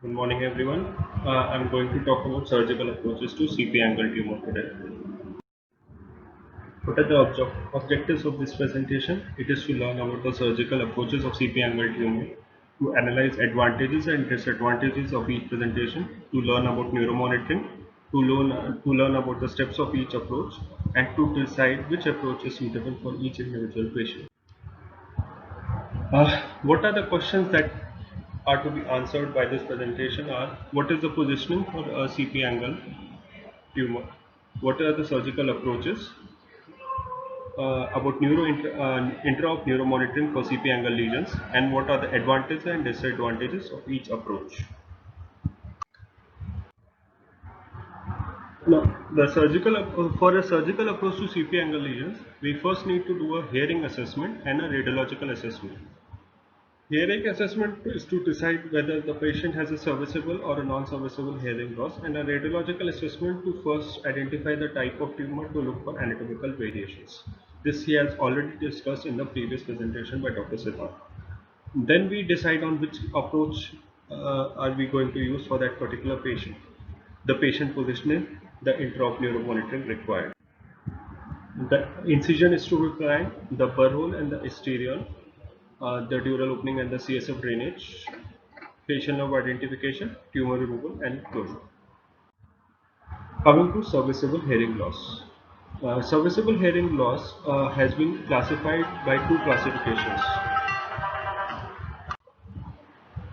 Good morning, everyone. I'm going to talk about surgical approaches to CP angle tumor today. What are the objectives of this presentation? It is to learn about the surgical approaches of CP angle tumor, to analyze advantages and disadvantages of each presentation, to learn about neuromonitoring, to learn about the steps of each approach, and to decide which approach is suitable for each individual patient. What are the questions that are to be answered by this presentation are: what is the positioning for a CP angle tumor? What are the surgical approaches? About intra-op neuromonitoring for CP angle lesions, and what are the advantages and disadvantages of each approach? Now, for a surgical approach to CP angle lesions, we first need to do a hearing assessment and a radiological assessment. Hearing assessment is to decide whether the patient has a serviceable or a non-serviceable hearing loss, and a radiological assessment to first identify the type of tumor to look for anatomical variations. This he has already discussed in the previous presentation by Dr. Siddharth. Then we decide on which approach are we going to use for that particular patient. The patient positioning, the intra-op neuromonitoring required. The incision is to be planned, the burr hole and the asterion, the dural opening and the CSF drainage, facial nerve identification, tumor removal and closure. Coming to serviceable hearing loss. Serviceable hearing loss has been classified by two classifications.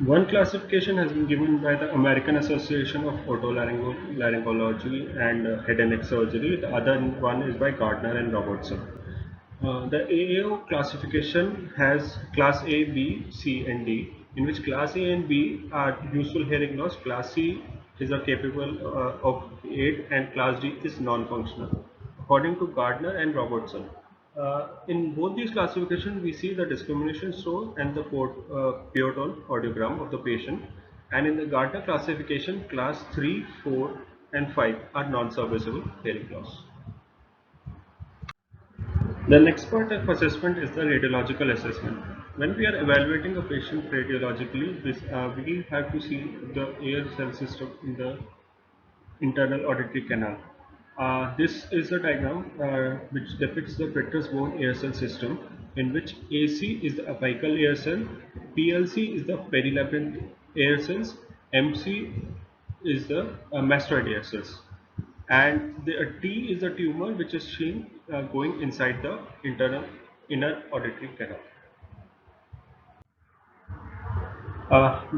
One classification has been given by the American Association of Otolaryngology and Head and Neck Surgery. The other one is by Gardner and Robertson. The AAO classification has class A, B, C and D, in which class A and B are useful hearing loss, class C is a capable of aid, and class D is non-functional, according to Gardner and Robertson. In both these classifications, we see the discrimination shown and the Peotone audiogram of the patient, and in the Gardner classification, class 3, 4 and 5 are non-serviceable hearing loss. The next part of assessment is the radiological assessment. When we are evaluating a patient radiologically, we have to see the air cell system in the internal auditory canal. This is a diagram which depicts the petrous bone air cell system, in which AC is the apical air cell, PLC is the perilabyrinth air cells, MC is the mastoid air cells, and the T is the tumor which is seen going inside the inner auditory canal.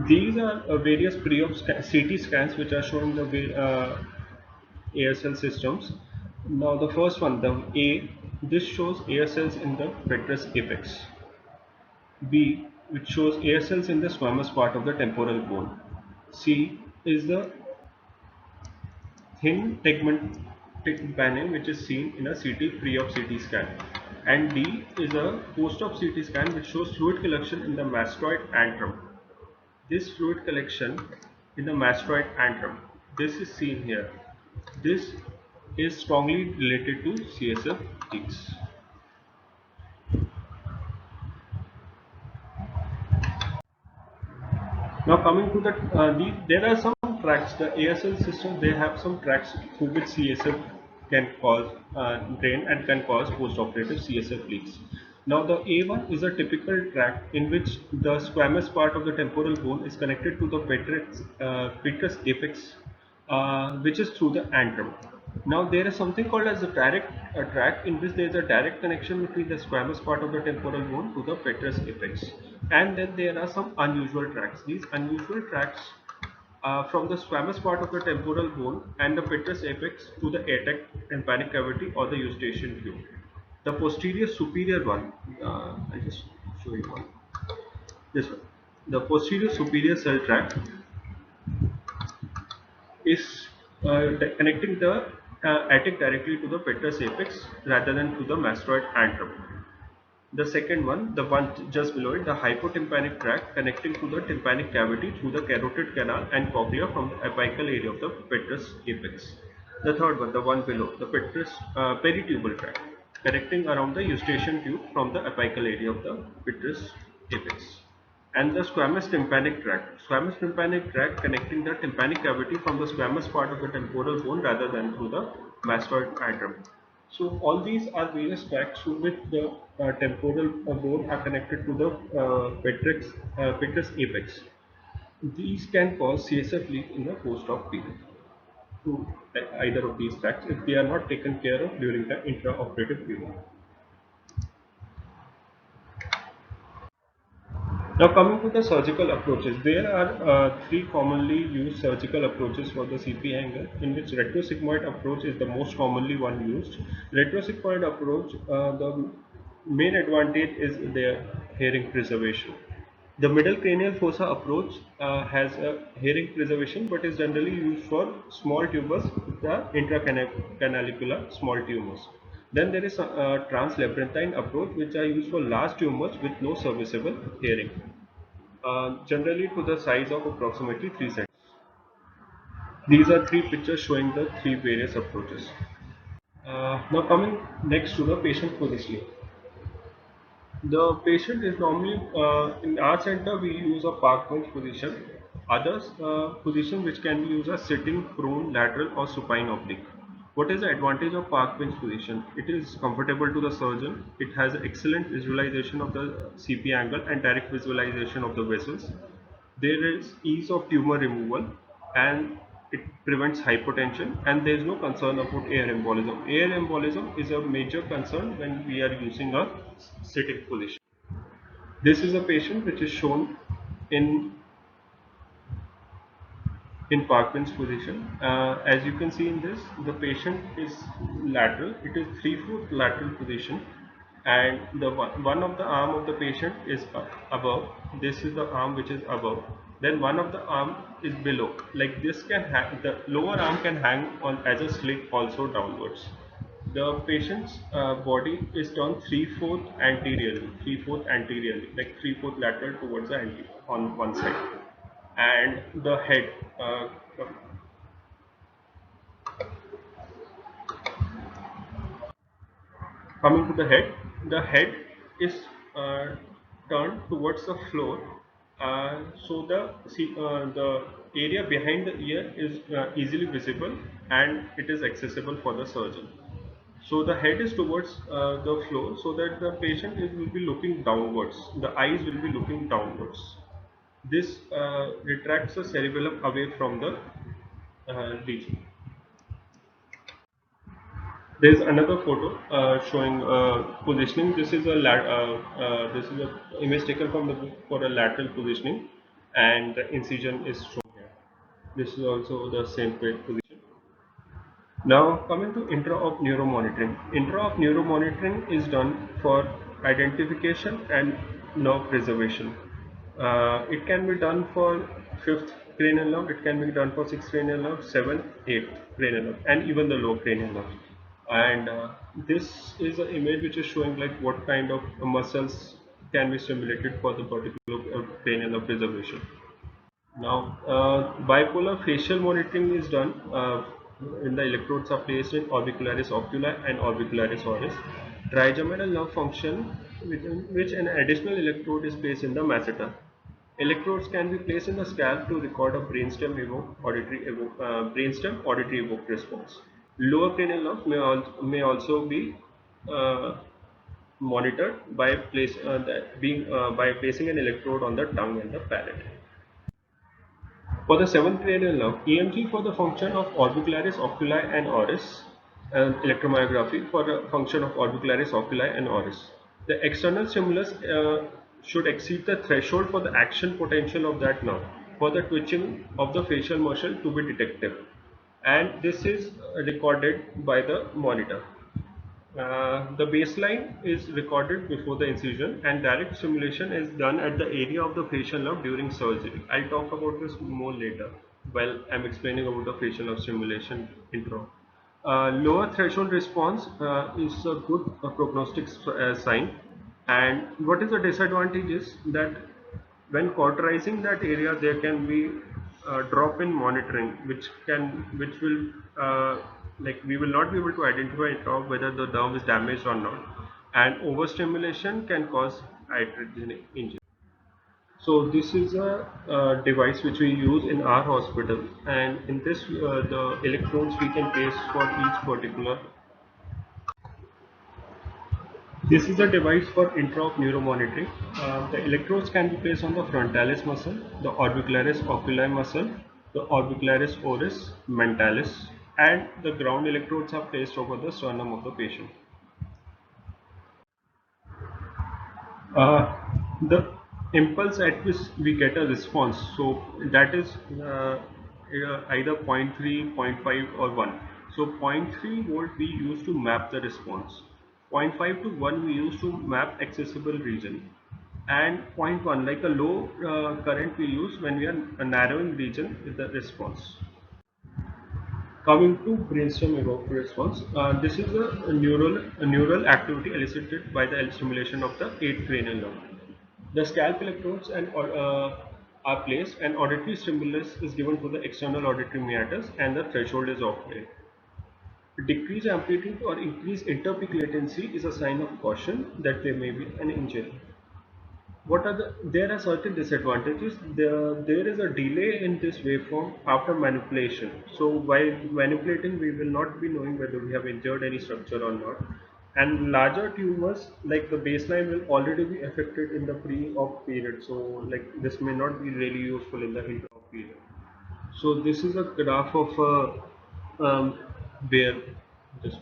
These are various pre-op CT scans which are showing the ASL systems. Now the first one, the A, this shows ASLs in the petrous apex. B, which shows ASLs in the squamous part of the temporal bone. C is the thin tegmentic panel which is seen in a CT pre-op CT scan. And D is a post-op CT scan which shows fluid collection in the mastoid antrum. This fluid collection in the mastoid antrum, this is seen here. This is strongly related to CSF leaks. Now coming to there are some tracks. The ASL system, they have some tracks through which CSF can cause drain and can cause post-operative CSF leaks. Now the A1 is a typical track in which the squamous part of the temporal bone is connected to the petrous apex, which is through the antrum. Now there is something called as a direct track, in which there is a direct connection between the squamous part of the temporal bone to the petrous apex, and then there are some unusual tracks. These unusual tracks from the squamous part of the temporal bone and the petrous apex to the aortic tympanic cavity or the eustachian tube. The posterior superior one, I'll just show you one. This one, the posterior superior cell tract is connecting the attic directly to the petrous apex rather than to the mastoid antrum. The second one, the one just below it, the hypotympanic tract connecting to the tympanic cavity through the carotid canal and cochlea from the apical area of the petrous apex. The third one, the one below, the petrous peritubal tract connecting around the eustachian tube from the apical area of the petrous apex. And the squamous tympanic tract. Squamous tympanic tract connecting the tympanic cavity from the squamous part of the temporal bone rather than through the mastoid atrium. So all these are various tracts through which the temporal bone are connected to the petrous apex. These can cause CSF leak in the post-op period to either of these tracts if they are not taken care of during the intraoperative period. Now coming to the surgical approaches, there are three commonly used surgical approaches for the CP angle, in which retrosigmoid approach is the most commonly one used. Retrosigmoid approach, the main advantage is their hearing preservation. The middle cranial fossa approach has a hearing preservation but is generally used for small tumors, the intracanalicular small tumors. Then there is a translabyrinthine approach which are used for large tumors with no serviceable hearing, generally to the size of approximately 3 centimeters. These are three pictures showing the three various approaches. Now coming next to the patient positioning. The patient is normally, in our center we use a park bench position. Others position which can be used as sitting, prone, lateral or supine oblique. What is the advantage of park bench position? It is comfortable to the surgeon. It has excellent visualization of the CP angle and direct visualization of the vessels. There is ease of tumor removal and it prevents hypotension, and there is no concern about air embolism. Air embolism is a major concern when we are using a sitting position. This is a patient which is shown in Parkman's position. As you can see in this, the patient is lateral. It is 3/4 lateral position, and the one of the arm of the patient is above. This is the arm which is above. Then one of the arm is below. Like this can hang. The lower arm can hang on as a slit also downwards. The patient's body is turned 3/4 anteriorly, 3/4 anteriorly, like 3/4 lateral towards the anterior on one side, and the head. Uh, Coming to the head is uh, turned towards the floor, so the area behind the ear is easily visible and it is accessible for the surgeon. So the head is towards the floor so that the patient will be looking downwards. The eyes will be looking downwards. This retracts the cerebellum away from the region. There is another photo showing positioning. This is a image taken from the book for a lateral positioning, and the incision is shown here. This is also the same position. Now coming to intra-op neuromonitoring. Intra-op neuromonitoring is done for identification and nerve preservation. It can be done for fifth cranial nerve, it can be done for sixth cranial nerve, seventh, eighth cranial nerve, and even the low cranial nerve. And this is an image which is showing like what kind of muscles can be stimulated for the particular cranial nerve preservation. Now, bipolar facial monitoring is done when the electrodes are placed in orbicularis oculi and orbicularis oris. Trigeminal nerve function, within which an additional electrode is placed in the masseter. Electrodes can be placed in the scalp to record a brainstem auditory evoked response. Lower cranial nerves may also be uh, monitored by by placing an electrode on the tongue and the palate. For the seventh cranial nerve, EMG for the function of orbicularis oculi and oris, and electromyography for the function of orbicularis oculi and oris. The external stimulus should exceed the threshold for the action potential of that nerve for the twitching of the facial muscle to be detected, and this is recorded by the monitor. The baseline is recorded before the incision, and direct stimulation is done at the area of the facial nerve during surgery. I'll talk about this more later while I'm explaining about the facial nerve stimulation intro. Lower threshold response is a good prognostic sign, and what is the disadvantage is that when cauterizing that area there can be a drop in monitoring which will like we will not be able to identify it out whether the nerve is damaged or not, and overstimulation can cause iatrogenic injury. So this is a device which we use in our hospital, and in this the electrodes we can place for each particular. This is a device for intra-op neuromonitoring. The electrodes can be placed on the frontalis muscle, the orbicularis oculi muscle, the orbicularis oris mentalis, and the ground electrodes are placed over the sternum of the patient. Uh, the impulse at which we get a response, so that is either zero point 0.3, zero point 0.5 or 1. So zero point 0.3 volt we use to map the response, zero point 0.5 to 1 we use to map accessible region, and zero point 0.1 like a low current we use when we are narrowing region with the response. Coming to brainstem evoked response, this is a neural activity elicited by the stimulation of the eighth cranial nerve. The scalp electrodes are placed, and auditory stimulus is given to the external auditory meatus, and the threshold is operated. Decreased amplitude or increased interpeak latency is a sign of caution that there may be an injury. What are there are certain disadvantages. There is a delay in this waveform after manipulation. So while manipulating, we will not be knowing whether we have injured any structure or not. And larger tumors, like the baseline, will already be affected in the pre-op period. So like this may not be really useful in the intra-op period. So this is a graph of where this.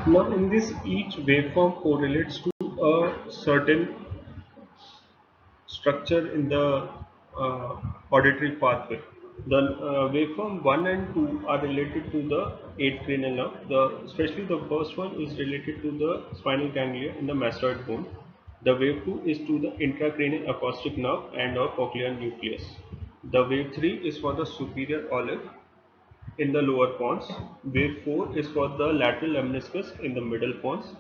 Now in this, each waveform correlates to a certain structure in the auditory pathway. The waveform 1 and 2 are related to the 8th cranial nerve. Especially the first one is related to the spinal ganglia in the mastoid bone. The wave 2 is to the intracranial acoustic nerve and or cochlear nucleus. The wave 3 is for the superior olive in the lower pons. Wave 4 is for the lateral lemniscus in the middle pons.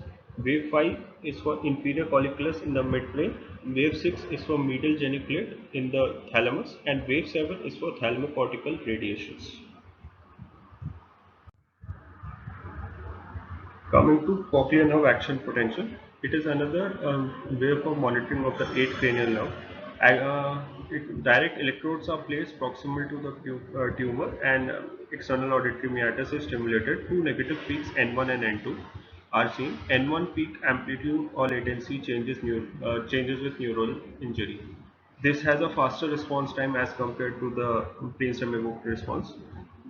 Wave 5 is for inferior colliculus in the midplane. Wave 6 is for medial geniculate in the thalamus, and wave 7 is for thalamocortical radiations. Coming to cochlear nerve action potential, it is another way for monitoring of the 8th cranial nerve. Direct electrodes are placed proximal to the tumor, and external auditory meatus is stimulated. Two negative peaks N1 and N2 are seen. N1 peak amplitude or latency changes with neural injury. This has a faster response time as compared to the brainstem evoked response,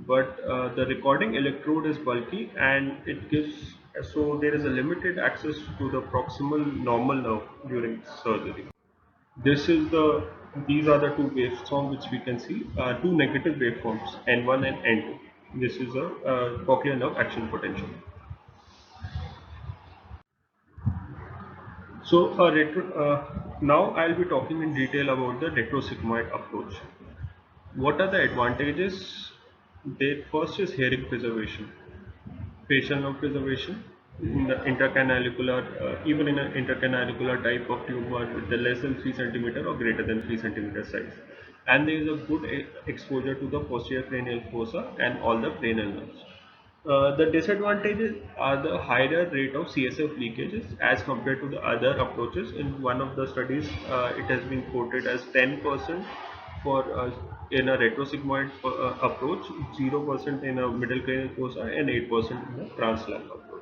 but the recording electrode is bulky and it gives, so there is a limited access to the proximal normal nerve during surgery. This is the These are the two waveforms which we can see, two negative waveforms N1 and N2. This is a cochlear nerve action potential. So now I'll be talking in detail about the retrosigmoid approach. What are the advantages? First is hearing preservation, facial nerve preservation in the even in an intercanalicular type of tumor with the less than 3 centimeter or greater than 3 centimeter size. And there is a good exposure to the posterior cranial fossa and all the cranial nerves. The disadvantages are the higher rate of CSF leakages as compared to the other approaches. In one of the studies, it has been quoted as 10% for in a retrosigmoid approach, 0% in a middle cranial fossa, and 8% in a translap approach.